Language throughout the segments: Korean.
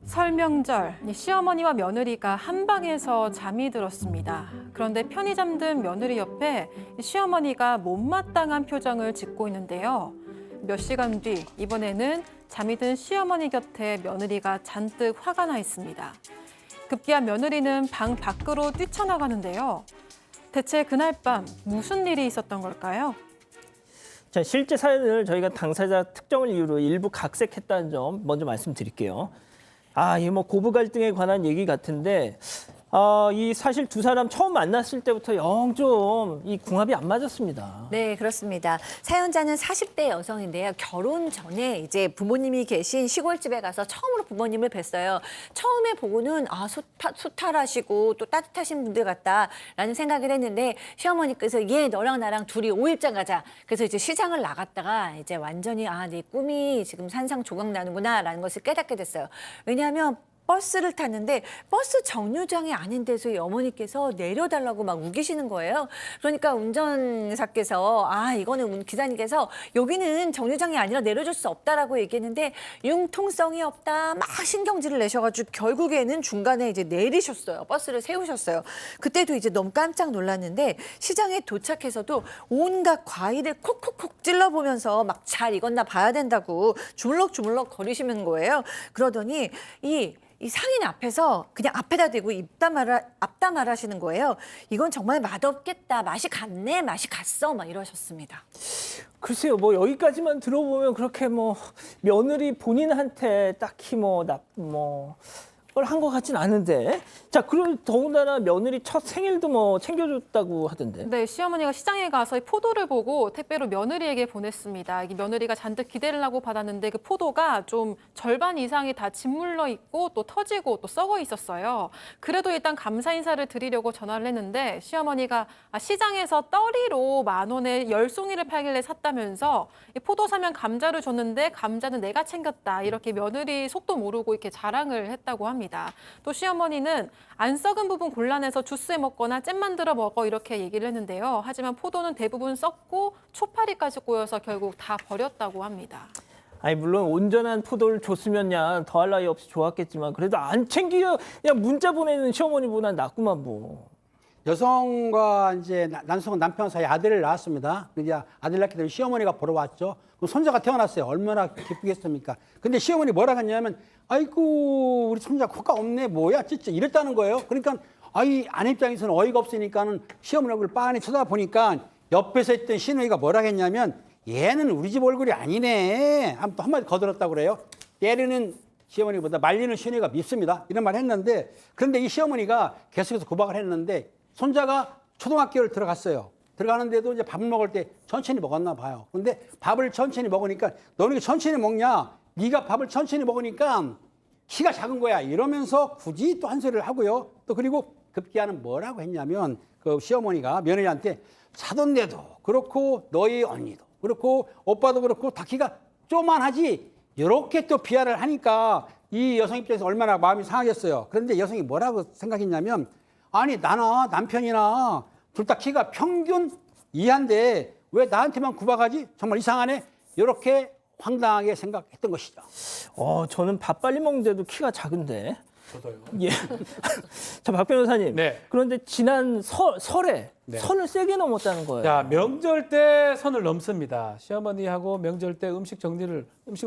설 명절, 시어머니와 며느리가 한 방에서 잠이 들었습니다. 그런데 편히 잠든 며느리 옆에 시어머니가 못마땅한 표정을 짓고 있는데요. 몇 시간 뒤 이번에는 잠이 든 시어머니 곁에 며느리가 잔뜩 화가 나 있습니다. 급기야 며느리는 방 밖으로 뛰쳐나가는데요. 대체 그날 밤 무슨 일이 있었던 걸까요? 자, 실제 사연을 저희가 당사자 특정을 이유로 일부 각색했다는 점 먼저 말씀드릴게요. 이 뭐 고부 갈등에 관한 얘기 같은데, 이 사실 두 사람 처음 만났을 때부터 영 좀 이 궁합이 안 맞았습니다. 네, 그렇습니다. 사연자는 40대 여성인데요. 결혼 전에 이제 부모님이 계신 시골집에 가서 처음으로 부모님을 뵀어요. 처음에 보고는 소탈하시고 또 따뜻하신 분들 같다라는 생각을 했는데 시어머니께서 얘 너랑 나랑 둘이 5일장 가자. 그래서 이제 시장을 나갔다가 이제 완전히 내 꿈이 지금 산상조각 나는구나라는 것을 깨닫게 됐어요. 왜냐하면 버스를 탔는데 버스 정류장이 아닌 데서 이 어머니께서 내려달라고 막 우기시는 거예요. 그러니까 운전사께서 이거는 기사님께서 여기는 정류장이 아니라 내려줄 수 없다라고 얘기했는데 융통성이 없다 막 신경질을 내셔가지고 결국에는 중간에 이제 내리셨어요. 버스를 세우셨어요. 그때도 이제 너무 깜짝 놀랐는데 시장에 도착해서도 온갖 과일을 콕콕콕 찔러보면서 막 잘 익었나 봐야 된다고 주물럭주물럭 거리시는 거예요. 그러더니 이 상인 앞에서 그냥 앞에다 대고 앞담말 하시는 거예요. 이건 정말 맛없겠다. 맛이 갔네. 맛이 갔어. 막 이러셨습니다. 글쎄요, 뭐 여기까지만 들어보면 그렇게 뭐 며느리 본인한테 딱히 걸 한 것 같진 않은데. 자, 그럼 더군다나 며느리 첫 생일도 뭐 챙겨줬다고 하던데. 네, 시어머니가 시장에 가서 이 포도를 보고 택배로 며느리에게 보냈습니다. 이게 며느리가 잔뜩 기대를 하고 받았는데 그 포도가 좀 절반 이상이 다 짓물러 있고 또 터지고 또 썩어 있었어요. 그래도 일단 감사 인사를 드리려고 전화를 했는데 시어머니가 시장에서 떨이로 10,000원에 10송이를 팔길래 샀다면서 이 포도 사면 감자를 줬는데 감자는 내가 챙겼다. 이렇게 며느리 속도 모르고 이렇게 자랑을 했다고 합니다. 또 시어머니는 안 썩은 부분 골라내서 주스에 먹거나 잼 만들어 먹어 이렇게 얘기를 했는데요. 하지만 포도는 대부분 썩고 초파리까지 꼬여서 결국 다 버렸다고 합니다. 물론 온전한 포도를 줬으면 더할 나위 없이 좋았겠지만 그래도 안 챙겨 그냥 문자 보내는 시어머니보다 낫구만 뭐. 여성과 이제 남성 사이 아들을 낳았습니다. 이제 아들 낳게 되면 시어머니가 보러 왔죠. 그럼 손자가 태어났어요. 얼마나 기쁘겠습니까? 근데 시어머니 뭐라 했냐면, 아이고 우리 손자 코가 없네, 뭐야 진짜 이랬다는 거예요. 그러니까 아내 입장에서는 어이가 없으니까는 시어머니 얼굴 빤히 쳐다보니까 옆에서 있던 시누이가 뭐라 했냐면, 얘는 우리 집 얼굴이 아니네. 또 한마디 거들었다고 그래요. 때리는 시어머니보다 말리는 시누이가 밉습니다. 이런 말 했는데, 그런데 이 시어머니가 계속해서 구박을 했는데 손자가 초등학교를 들어갔어요. 들어가는데도 이제 밥을 먹을 때 천천히 먹었나 봐요. 근데 밥을 천천히 먹으니까 너는 왜 천천히 먹냐? 네가 밥을 천천히 먹으니까 키가 작은 거야. 이러면서 굳이 또 한 소리를 하고요. 또 그리고 급기야는 뭐라고 했냐면 그 시어머니가 며느리한테 사돈네도 그렇고 너희 언니도 그렇고 오빠도 그렇고 다 키가 쪼만하지. 이렇게 또 비하를 하니까 이 여성 입장에서 얼마나 마음이 상하겠어요. 그런데 여성이 뭐라고 생각했냐면, 아니 나나 남편이나 둘 다 키가 평균 이하인데 왜 나한테만 구박하지? 정말 이상하네. 이렇게 황당하게 생각했던 것이죠. 저는 밥 빨리 먹는데도 키가 작은데. 저도요. 예. 자, 박 변호사님. 네. 그런데 지난 설에 네. 선을 세게 넘었다는 거예요. 자, 명절 때 선을 넘습니다. 시어머니하고 명절 때 음식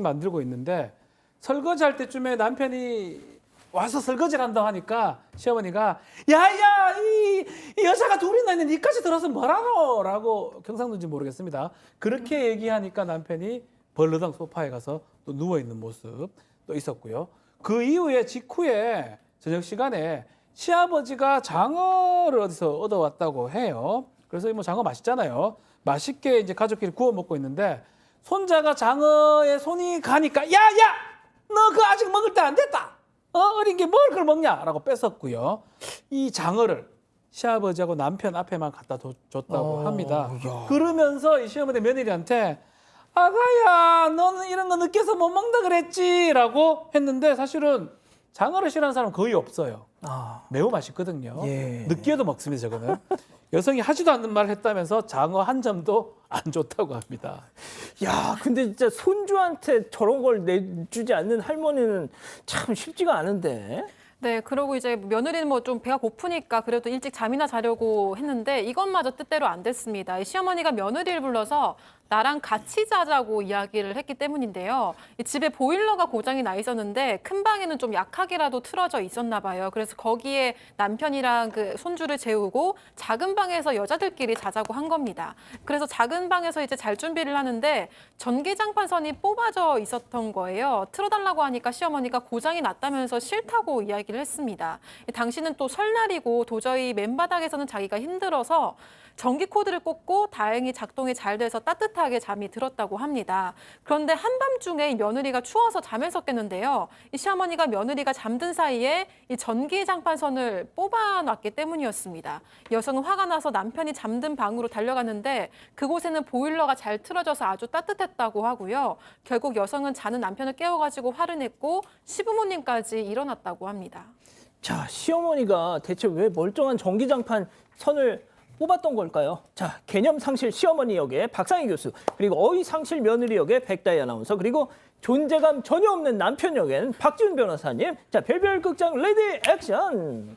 만들고 있는데 설거지할 때쯤에 남편이 와서 설거지를 한다고 하니까 시어머니가 야야 이 여자가 둘이나 있는데 니까지 들어서 뭐라노? 라고 경상도인지 모르겠습니다. 그렇게 얘기하니까 남편이 벌러덩 소파에 가서 또 누워있는 모습 또 있었고요. 그 이후에 직후에 저녁 시간에 시아버지가 장어를 어디서 얻어왔다고 해요. 그래서 뭐 장어 맛있잖아요. 맛있게 이제 가족끼리 구워 먹고 있는데 손자가 장어에 손이 가니까 야야 너 그거 아직 먹을 때 안 됐다. 어린 게 뭘 그걸 먹냐라고 뺏었고요. 이 장어를 시아버지하고 남편 앞에만 갖다 줬다고 합니다. 그러면서 이 시어머니 며느리한테 아가야 너는 이런 거 느껴서 못 먹는다 그랬지라고 했는데 사실은 장어를 싫어하는 사람은 거의 없어요. 아, 매우 맛있거든요. 예. 느끼해도 먹습니다, 저거는. 여성이 하지도 않는 말을 했다면서 장어 한 점도 안 좋다고 합니다. 야, 근데 진짜 손주한테 저런 걸 내주지 않는 할머니는 참 쉽지가 않은데. 네, 그러고 이제 며느리는 뭐 좀 배가 고프니까 그래도 일찍 잠이나 자려고 했는데 이것마저 뜻대로 안 됐습니다. 이 시어머니가 며느리를 불러서 나랑 같이 자자고 이야기를 했기 때문인데요. 이 집에 보일러가 고장이 나 있었는데 큰 방에는 좀 약하게라도 틀어져 있었나 봐요. 그래서 거기에 남편이랑 그 손주를 재우고 작은 방에서 여자들끼리 자자고 한 겁니다. 그래서 작은 방에서 이제 잘 준비를 하는데 전기장판선이 뽑아져 있었던 거예요. 틀어달라고 하니까 시어머니가 고장이 났다면서 싫다고 이야기를 했습니다. 당시는 또 설날이고 도저히 맨바닥에서는 자기가 힘들어서 전기 코드를 꽂고 다행히 작동이 잘 돼서 따뜻하게 잠이 들었다고 합니다. 그런데 한밤중에 이 며느리가 추워서 잠에서 깼는데요. 이 시어머니가 며느리가 잠든 사이에 이 전기장판선을 뽑아놨기 때문이었습니다. 여성은 화가 나서 남편이 잠든 방으로 달려갔는데 그곳에는 보일러가 잘 틀어져서 아주 따뜻했다고 하고요. 결국 여성은 자는 남편을 깨워가지고 화를 냈고 시부모님까지 일어났다고 합니다. 자, 시어머니가 대체 왜 멀쩡한 전기장판 선을 뽑았던 걸까요? 자, 개념상실 시어머니 역의 박상희 교수, 그리고 어휘상실 며느리 역의 백다희 아나운서, 그리고 존재감 전혀 없는 남편 역엔 박지훈 변호사님. 자, 별별 극장 레디 액션.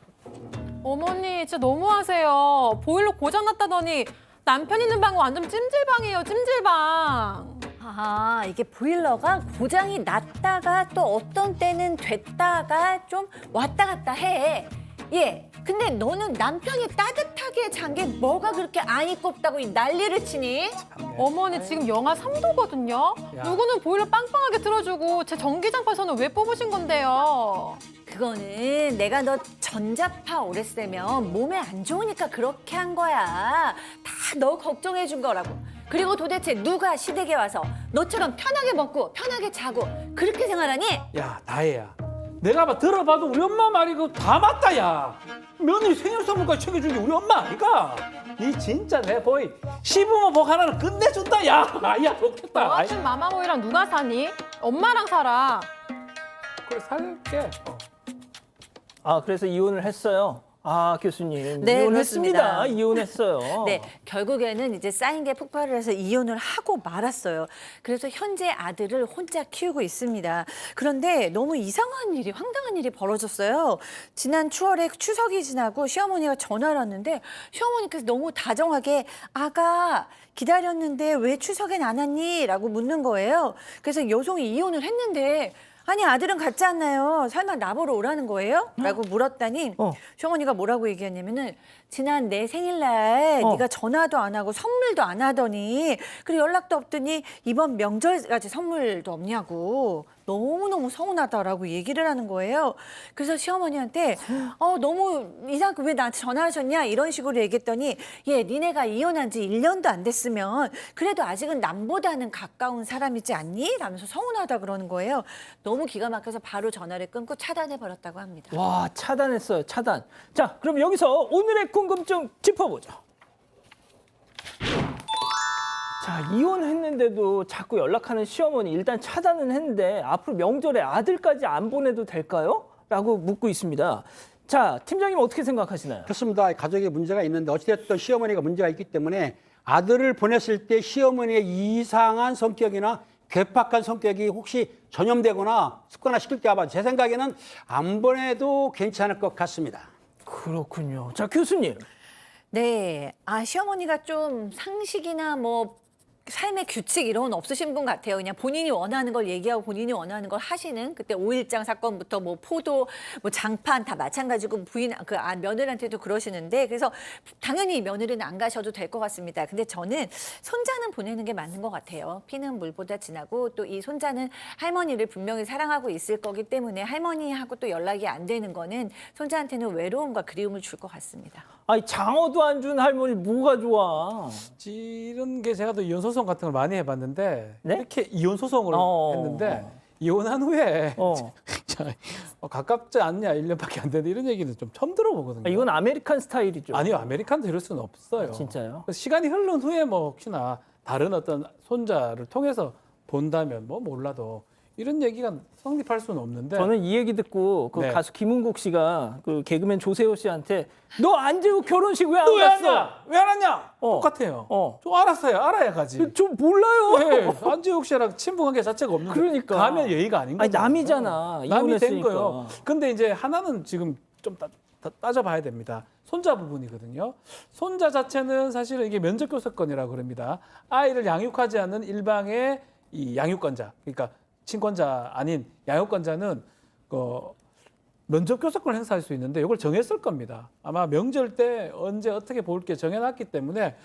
어머니 진짜 너무하세요. 보일러 고장 났다더니 남편 있는 방은 완전 찜질방이에요. 찜질방. 아, 이게 보일러가 고장이 났다가 또 어떤 때는 됐다가 좀 왔다 갔다 해. 예. 근데 너는 남편이 따뜻하게 잔 게 뭐가 그렇게 안이 꼽다고 이 난리를 치니? 어머니 지금 영하 3도거든요. 야. 누구는 보일러 빵빵하게 틀어주고 제 전기장판선을 왜 뽑으신 건데요? 그거는 내가 너 전자파 오래 쓰면 몸에 안 좋으니까 그렇게 한 거야. 다 너 걱정해 준 거라고. 그리고 도대체 누가 시댁에 와서 너처럼 편하게 먹고 편하게 자고 그렇게 생활하니? 야, 다혜야. 내가 들어봐도 우리 엄마 말이 그거 다 맞다, 야. 며느리 생일 선물까지 챙겨준 게 우리 엄마 아이가? 이 진짜 내 보이 시부모 복 하나는 끝내준다, 야. 야, 좋겠다. 너 같은 마마보이랑 누가 사니? 엄마랑 살아. 그래, 살게. 아, 그래서 이혼을 했어요. 아, 교수님. 네, 이혼했습니다. 그렇습니다. 이혼했어요. 네, 결국에는 이제 쌓인 게 폭발을 해서 이혼을 하고 말았어요. 그래서 현재 아들을 혼자 키우고 있습니다. 그런데 너무 이상한 일이, 황당한 일이 벌어졌어요. 지난 추월에 추석이 지나고 시어머니가 전화를 왔는데 시어머니께서 너무 다정하게 아가 기다렸는데 왜 추석엔 안 왔니? 라고 묻는 거예요. 그래서 여성이 이혼을 했는데 아니 아들은 같지 않나요? 설마 나보러 오라는 거예요? 라고 물었더니 시어머니가 뭐라고 얘기했냐면은 지난 내 생일날 네가 전화도 안 하고 선물도 안 하더니 그리고 연락도 없더니 이번 명절까지 선물도 없냐고 너무너무 서운하다라고 얘기를 하는 거예요. 그래서 시어머니한테 너무 이상하게 왜 나한테 전화하셨냐 이런 식으로 얘기했더니 니네가 이혼한 지 1년도 안 됐으면 그래도 아직은 남보다는 가까운 사람이지 않니? 라면서 서운하다 그러는 거예요. 너무 기가 막혀서 바로 전화를 끊고 차단해버렸다고 합니다. 와, 차단했어요. 차단. 자, 그럼 여기서 오늘의 궁금증 짚어보죠. 자, 이혼했는데도 자꾸 연락하는 시어머니 일단 차단은 했는데 앞으로 명절에 아들까지 안 보내도 될까요? 라고 묻고 있습니다. 자, 팀장님 어떻게 생각하시나요? 그렇습니다. 가족에 문제가 있는데 어찌됐든 시어머니가 문제가 있기 때문에 아들을 보냈을 때 시어머니의 이상한 성격이나 괴팍한 성격이 혹시 전염되거나 습관화시킬 때 아마 제 생각에는 안 보내도 괜찮을 것 같습니다. 그렇군요. 자, 교수님. 네. 시어머니가 좀 상식이나 뭐 삶의 규칙 이런 건 없으신 분 같아요. 그냥 본인이 원하는 걸 얘기하고 본인이 원하는 걸 하시는 그때 5.1장 사건부터 뭐 포도, 뭐 장판 다 마찬가지고 며느리한테도 그러시는데 그래서 당연히 며느리는 안 가셔도 될 것 같습니다. 근데 저는 손자는 보내는 게 맞는 것 같아요. 피는 물보다 진하고 또 이 손자는 할머니를 분명히 사랑하고 있을 거기 때문에 할머니하고 또 연락이 안 되는 거는 손자한테는 외로움과 그리움을 줄 것 같습니다. 아니, 장어도 안 준 할머니 뭐가 좋아? 이런 게 제가 또 이혼 소송 같은 걸 많이 해봤는데 네? 이렇게 이혼 소송을 했는데 이혼한 후에 가깝지 않냐 1년밖에 안 되는데 이런 얘기는 좀 처음 들어보거든요. 이건 아메리칸 스타일이죠. 아니요, 아메리칸도 이럴 수는 없어요. 진짜요? 그래서 시간이 흐른 후에 뭐 혹시나 다른 어떤 손자를 통해서 본다면 뭐 몰라도 이런 얘기가 성립할 수는 없는데 저는 이 얘기 듣고 그 네. 가수 김은국 씨가 그 개그맨 조세호 씨한테 너 안재욱 결혼식 왜 안 너 왜 안 갔어? 왔냐? 왜 안 왔냐? 어. 똑같아요. 어. 좀 알았어요. 알아야 가지. 좀 몰라요. 네, 안재욱 씨랑 친분관계 자체가 없는데 그러니까. 가면 예의가 아닌 거죠. 아니, 남이잖아. 남이 된 이혼했으니까. 거예요. 근데 이제 하나는 지금 좀 따져봐야 됩니다. 손자 부분이거든요. 손자 자체는 사실은 이게 면접교섭권이라고 그럽니다. 아이를 양육하지 않는 일방의 이 양육권자, 그러니까 친권자 아닌 양육권자는 면접교섭권을 행사할 수 있는데 이걸 정했을 겁니다. 아마 명절 때 언제 어떻게 볼게 정해놨기 때문에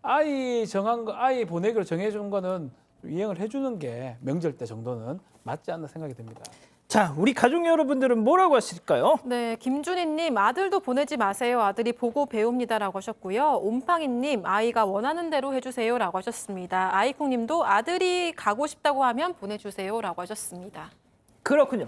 아이 정한 거, 아이 보내기로 정해준 거는 이행을 해주는 게 명절 때 정도는 맞지 않나 생각이 듭니다. 자, 우리 가족 여러분들은 뭐라고 하실까요? 네, 김준희님 아들도 보내지 마세요. 아들이 보고 배웁니다라고 하셨고요. 옴팡이님 아이가 원하는 대로 해주세요라고 하셨습니다. 아이콩님도 아들이 가고 싶다고 하면 보내주세요라고 하셨습니다. 그렇군요.